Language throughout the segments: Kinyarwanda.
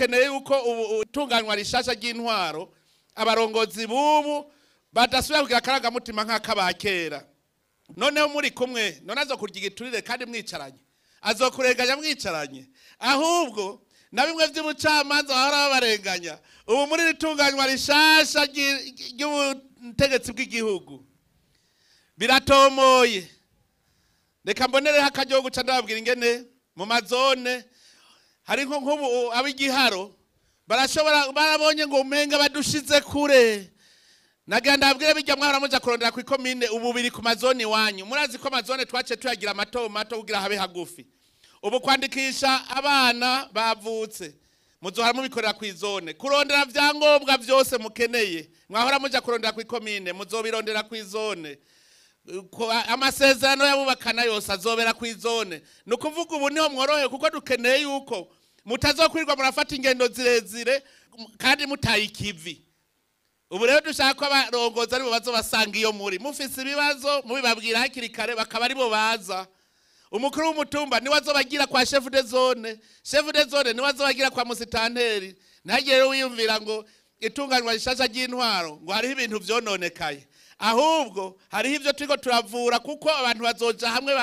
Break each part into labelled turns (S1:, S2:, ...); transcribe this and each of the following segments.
S1: dukeneye uko utunganywa rishasha ry'intwaro abarongozi bubu badasubira kugira akaramutima nk'akabakera. Noneho muri kumwe none azokurya igiturire kandi mwicaranye, azokureganya mwicaranye, ahubwo na bimwe by'ubucamanza bahora babarenganya. Ubu muri ritunganywa rishasha ry'ubutegetsi bw'igihugu biratomoye. Reka mbonereho akaryo guca ndababwira ingene mu mazone hari nk'ubu ab'igiharo barabonye ngo umenga badushize kure. Nagenda abwire bijya mwahora muja kurondera ku ikomine ubu biri ku mazone wanyu. Murazi ko amazone twace tuyagira mato kugira habe hagufi. Ubu kwandikisha abana bavutse muzohara mubikorera ku izone, kurondera vyangombwa byose mukeneye mwahora muja kurondera ku ikomine muzobirondera ku izone. Amasezerano y'Abubakana yose azobera ku izone. Nukuvuga ubu niho mworohe kuko dukeneye yuko mutazokwirirwa murafata ingendo zirezire kandi mutaye ikivi. Ubu rero dushaka ko abarongozi aribo bazobasanga iyo muri mufise ibibazo mubibabwira hakiri kare bakaba aribo baza. Umukuru w'umutumba niwe azobagira kwa chef de zone, chef de zone niwe azobagira kwa musitanteri. Ntagire wiyumvira ngo itunganywa rishasha ry'intwaro ngo hariho ibintu vyononekaye, ahubwo hariho ivyo turiko turavura kuko abantu bazoja hamwe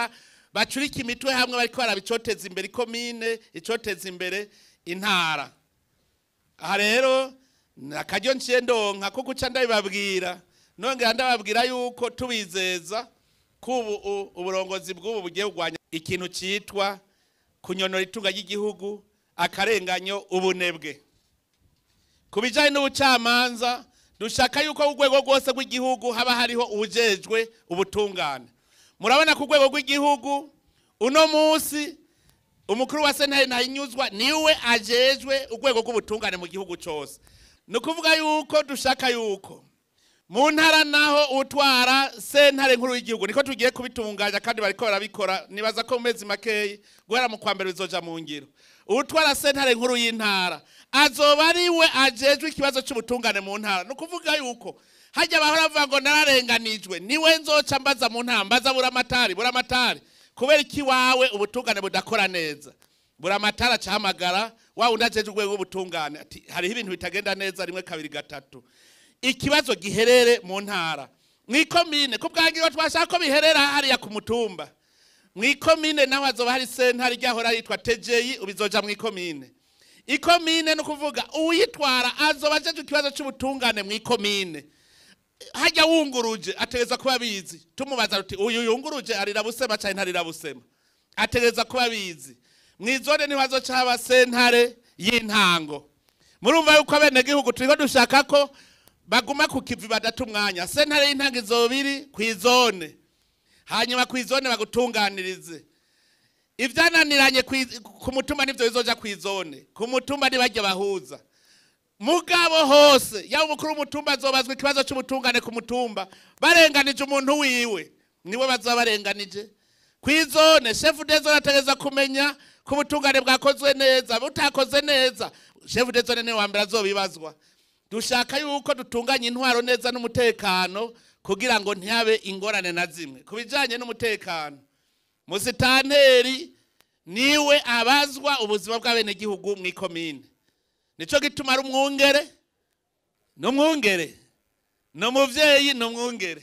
S1: bacurika imitwe hamwe bariko barabicoteza imbere ikomine, icoteza imbere intara. Aha rero akaryo nciye ndonka ko guca ndabibabwira, nongera ndababwira yuko tubizeza kubu uburongozi bw'ubu bugiye kugwanya ikintu citwa kunyonora itunga ry'igihugu, akarenganyo, ubunebwe. Kubijanye n'ubucamanza dushaka yuko urwego rwose rw'igihugu haba hariho ubujejwe ubutungane. Murabona ku rwego rw'igihugu uno munsi umukuru wa sentare ntayinyuzwa niwe ajejwe urwego rw'ubutungane mu gihugu cyose. Nukuvuga yuko dushaka yuko mu ntara naho utwara sentare nkuru y'igihugu niko tugiye kubitunganya kandi bariko barabikora. Nibaza ko mu mezi makeyi guhera mu kwa mbere bizoja mu ngiro. Utwara sentare nkuru y'intara azoba ariwe ajejwe ikibazo cy'ubutungane mu ntara. Nukuvuga yuko hajya bahora bavuga ngo nararenganijwe niwe nzoca mbaza mu ntara, mbaza buramatari kubera iki wawe ubutungane budakora neza. Buramatari acahamagara wa undi ajejwe urwego rw'ubutungane ati hariho ibintu bitagenda neza rimwe kabiri gatatu, ikibazo giherere mu ntara. Mwikomine ko bwangiwe twashaka ko biherera hariya ku mutumba. Mwikomine naho azoba hari sentare ryahora yitwa TJI ubizoja mwikomine. Ikomine no kuvuga uyitwara azoba ajejwe ikibazo cy'ubutungane mwikomine. Hajya wunguruje ategeza kuba bizi. Tumubaza uti uyu yunguruje arira busema cyane ntarira busema. Ategeza kuba bizi. Mwizone ni wazoca haba sentare y'intango. Murumva yuko abene gihugu turiko dushaka ko baguma ku kivi badatumwanya. Sentare y'intango izobiri ku izone. Hanyuma ku izone bagutunganirize. Ivyananiranye ku mutumba nivyo bizoja ku izone. Ku mutumba nibajya bahuza. Mugabo hose ya umukuru w'umutumba azobazwa ikibazo cy'ubutungane ku mutumba barenganije umuntu wiwe niwe bazabarenganije. Ku izone chef de zone ategeza kumenya ku butungane bwakozwe neza butakoze neza. Chef de zone ne wambere azobibazwa. Dushaka yuko dutunganya intwaro neza n'umutekano kugira ngo ntihabe ingorane na zimwe. Kubijanye n'umutekano musitanteri niwe abazwa ubuzima bw'abene gihugu mwikomine. Nico gituma ari umwungere no muvyeyi no mwungere.